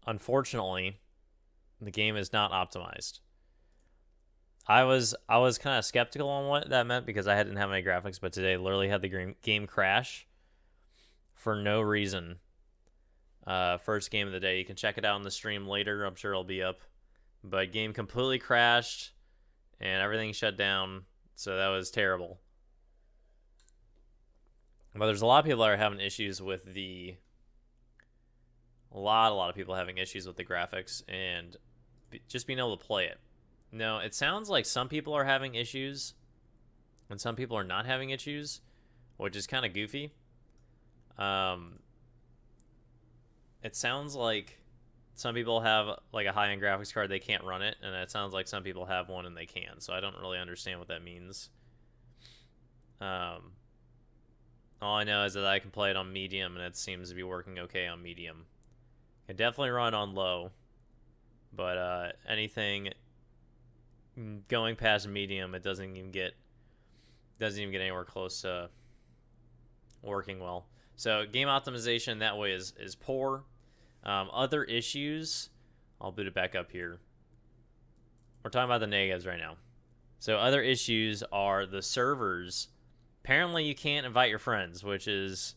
unfortunately, the game is not optimized. I was kind of skeptical on what that meant because I didn't have any graphics, but today literally had the game crash for no reason. First game of the day. You can check it out on the stream later. I'm sure it'll be up. But game completely crashed and everything shut down. So that was terrible. But there's a lot of people that are having issues with a lot of people having issues with the graphics and just being able to play it. No, it sounds like some people are having issues and some people are not having issues, which is kind of goofy. It sounds like some people have like a high-end graphics card, they can't run it, and it sounds like some people have one and they can. So I don't really understand what that means. All I know is that I can play it on medium, and it seems to be working okay on medium. It definitely run on low, but anything going past medium, it doesn't even get anywhere close to working well. So game optimization that way is poor. Other issues, I'll boot it back up here. We're talking about the negatives right now. So other issues are the servers. Apparently you can't invite your friends, which is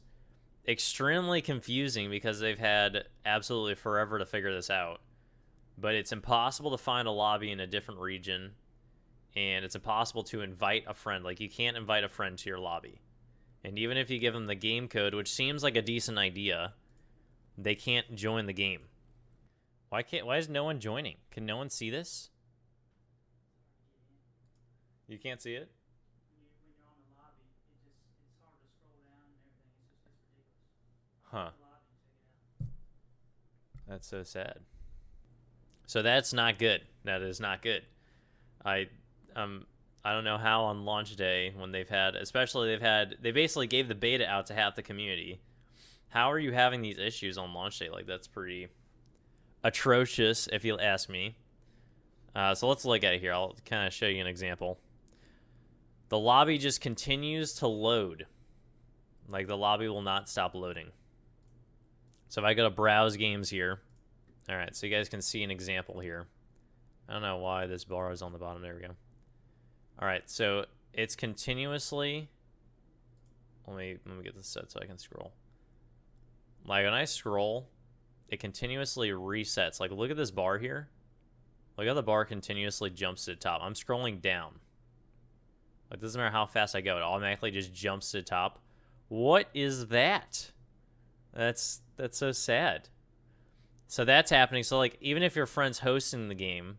extremely confusing because they've had absolutely forever to figure this out. But it's impossible to find a lobby in a different region, and it's impossible to invite a friend. Like, you can't invite a friend to your lobby. And even if you give them the game code, which seems like a decent idea, they can't join the game. Why is no one joining? Can no one see this? You can't see it? When you're on the lobby, it's hard to scroll down and everything. It's ridiculous. Huh. Lobby, check it out. That's so sad. So that's not good. That is not good. I don't know how on launch day when they basically gave the beta out to half the community. How are you having these issues on launch day? Like, that's pretty atrocious if you'll ask me. So let's look at it here. I'll kind of show you an example. The lobby just continues to load. Like, the lobby will not stop loading. So if I go to browse games here. All right, so you guys can see an example here. I don't know why this bar is on the bottom. There we go. All right, so it's continuously... Let me get this set so I can scroll. Like, when I scroll, it continuously resets. Like, look at this bar here. Look how the bar continuously jumps to the top. I'm scrolling down. Like, it doesn't matter how fast I go. It automatically just jumps to the top. What is that? That's so sad. So that's happening. So, like, even if your friend's hosting the game,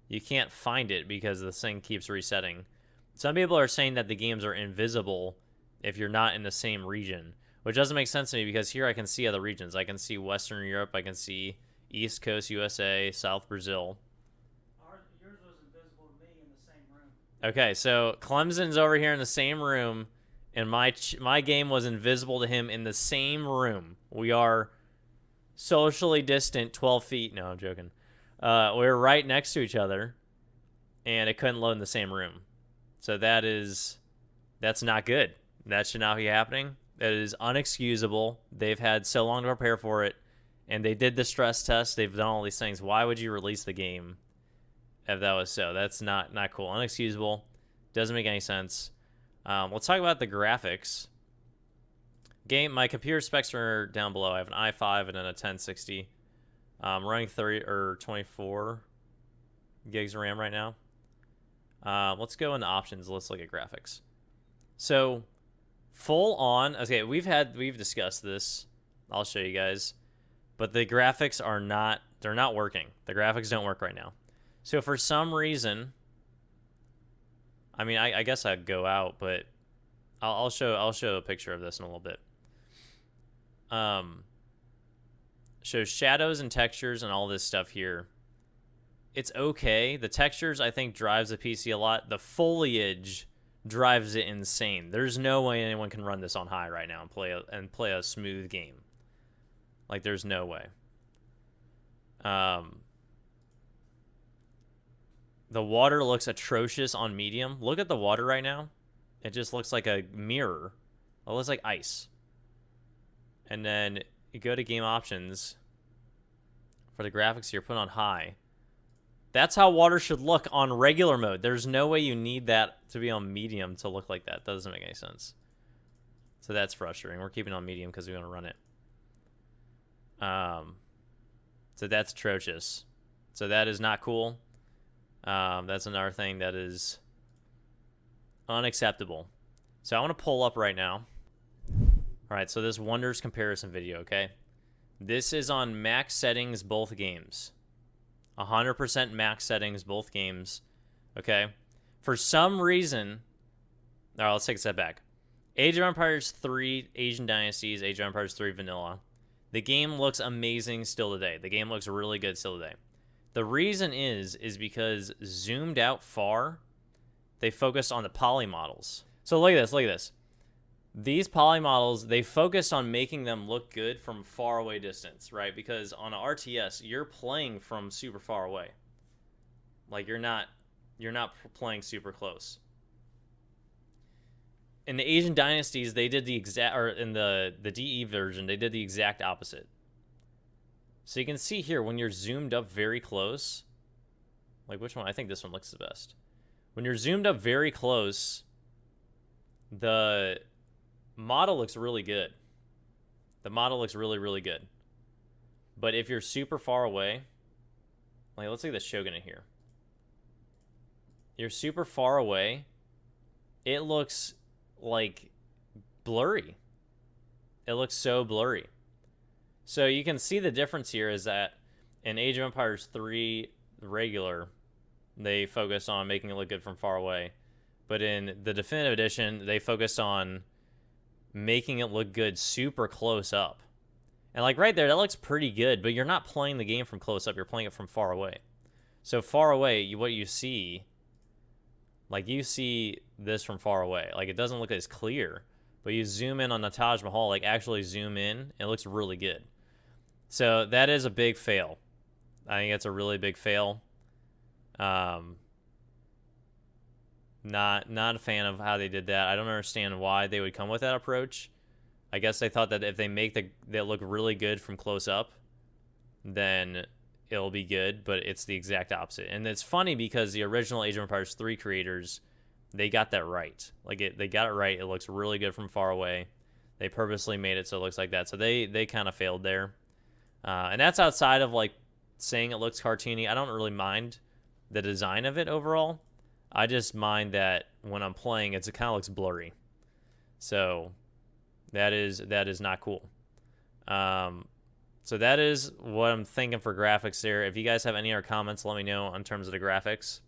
you can't find it because the thing keeps resetting. Some people are saying that the games are invisible if you're not in the same region, which doesn't make sense to me because here I can see other regions. I can see Western Europe. I can see East Coast USA, South Brazil. Yours was invisible to me in the same room. Okay, so Clemson's over here in the same room, and my game was invisible to him in the same room. We are socially distant 12 feet. No, I'm joking. We were right next to each other, and it couldn't load in the same room. So that's not good. That should not be happening. That is unexcusable. They've had so long to prepare for it, and they did the stress test. They've done all these things. Why would you release the game if that was so? That's not cool. Unexcusable. Doesn't make any sense. Let's talk about the graphics. My computer specs are down below. I have an i5 and then a 1060. Running 30 or 24 gigs of RAM right now. Let's go into options. Let's look at graphics. So full on. Okay, we've discussed this. I'll show you guys. But the graphics they're not working. The graphics don't work right now. So for some reason, I mean, I guess I'd go out, but I'll show a picture of this in a little bit. Shows shadows and textures and all this stuff here. It's okay. The textures, I think, drives the PC a lot. The foliage drives it insane. There's no way anyone can run this on high right now and play a smooth game. Like, there's no way. The water looks atrocious on medium. Look at the water right now. It just looks like a mirror. It looks like ice. And then you go to game options. for the graphics here, put on high. That's how water should look on regular mode. There's no way you need that to be on medium to look like that. That doesn't make any sense. So that's frustrating. We're keeping it on medium because we want to run it. So that's atrocious. So that is not cool. That's another thing that is unacceptable. So I want to pull up right now. All right, so this Wonders comparison video, okay? This is on max settings, both games. 100% max settings, both games, okay? For some reason, all right, let's take a step back. Age of Empires 3 Asian Dynasties, Age of Empires 3 Vanilla. The game looks amazing still today. The game looks really good still today. The reason is because zoomed out far, they focused on the poly models. So look at this, look at this. These poly models, they focused on making them look good from far away distance, right? Because on an RTS, you're playing from super far away. Like you're not playing super close. In the Asian Dynasties, they did the exact, or in the DE version, they did the exact opposite. So you can see here, when you're zoomed up very close, like which one? I think this one looks the best. When you're zoomed up very close, the model looks really good. The model looks really, really good. But if you're super far away, like let's look at the Shogun in here. You're super far away, it looks like blurry. It looks so blurry. So you can see the difference here is that in Age of Empires 3 regular, they focused on making it look good from far away. But in the Definitive Edition, they focused on making it look good super close up. And like right there, that looks pretty good, but you're not playing the game from close up, you're playing it from far away. So far away, what you see, like you see this from far away. Like it doesn't look as clear, but you zoom in on the Taj Mahal, like actually zoom in, it looks really good. So that is a big fail. I think it's a really big fail. Not a fan of how they did that. I don't understand why they would come with that approach. I guess they thought that if they make they look really good from close up, then it'll be good, but it's the exact opposite. And it's funny because the original Age of Empires 3 creators, they got that right. Like they got it right. It looks really good from far away. They purposely made it so it looks like that. So they kind of failed there. And that's outside of like saying it looks cartoony. I don't really mind the design of it overall. I just mind that when I'm playing, it kind of looks blurry. So that is not cool. So that is what I'm thinking for graphics there. If you guys have any other comments, let me know in terms of the graphics.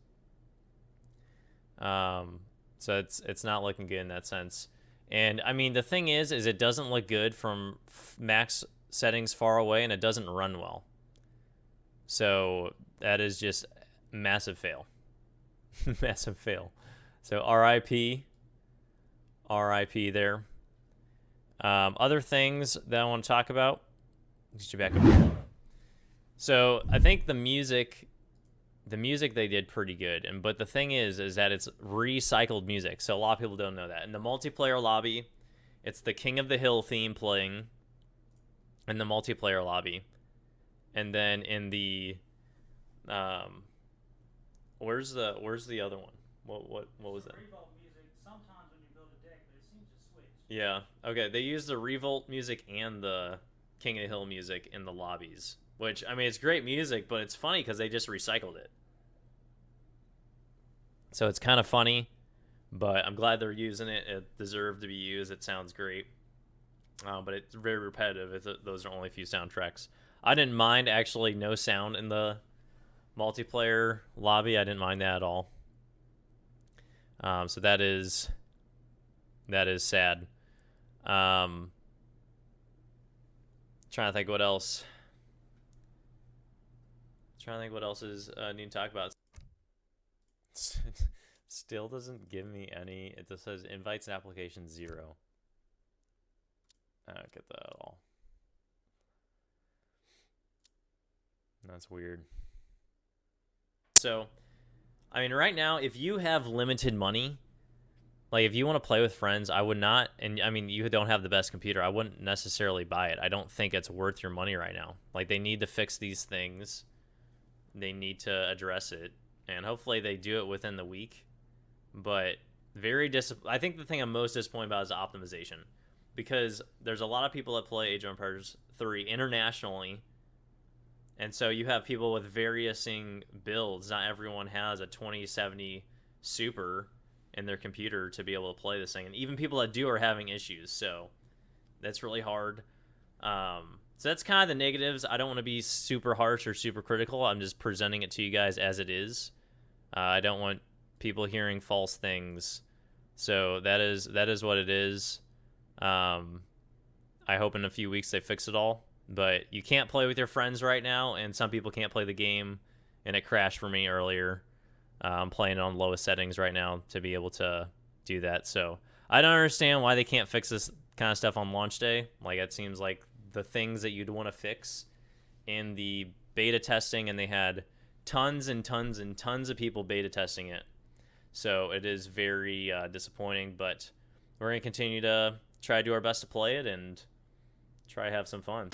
So it's not looking good in that sense. And I mean, the thing is it doesn't look good from max settings far away, and it doesn't run well. So that is just massive fail. Massive fail. So RIP there. Other things that I want to talk about. Get you back up here. So I think the music they did pretty good, but the thing is that it's recycled music. So a lot of people don't know that. In the multiplayer lobby, it's the King of the Hill theme playing in the multiplayer lobby, and then in the where's the other one? What was that? Revolt music sometimes when you build a deck, but it seems to switch. Yeah. Okay. They use the Revolt music and the King of the Hill music in the lobbies, which I mean it's great music, but it's funny because they just recycled it. So it's kind of funny, but I'm glad they're using it. It deserved to be used. It sounds great, but it's very repetitive. Those are only a few soundtracks. I didn't mind actually no sound in the multiplayer lobby. I didn't mind that at all. So that is sad. Trying to think what else. Trying to think what else is need to talk about. Still doesn't give me any. It just says invites and application 0. I don't get that at all. That's weird. So, I mean, right now, if you have limited money, like if you want to play with friends, I would not, and I mean you don't have the best computer, I wouldn't necessarily buy it. I don't think it's worth your money right now. Like they need to fix these things. They need to address it, and hopefully they do it within the week. But I think the thing I'm most disappointed about is the optimization, because there's a lot of people that play Age of Empires 3 internationally, and so you have people with varying builds. Not everyone has a 2070 Super in their computer to be able to play this thing, and even people that do are having issues. So that's really hard. So that's kind of the negatives. I don't want to be super harsh or super critical. I'm just presenting it to you guys as it is. I don't want people hearing false things. So that is what it is. I hope in a few weeks they fix it all. But you can't play with your friends right now, and some people can't play the game, and it crashed for me earlier. I'm playing it on lowest settings right now to be able to do that. So I don't understand why they can't fix this kind of stuff on launch day. Like, it seems like the things that you'd want to fix in the beta testing, and they had tons and tons and tons of people beta testing it. So it is very disappointing, but we're going to continue to try to do our best to play it and try to have some fun.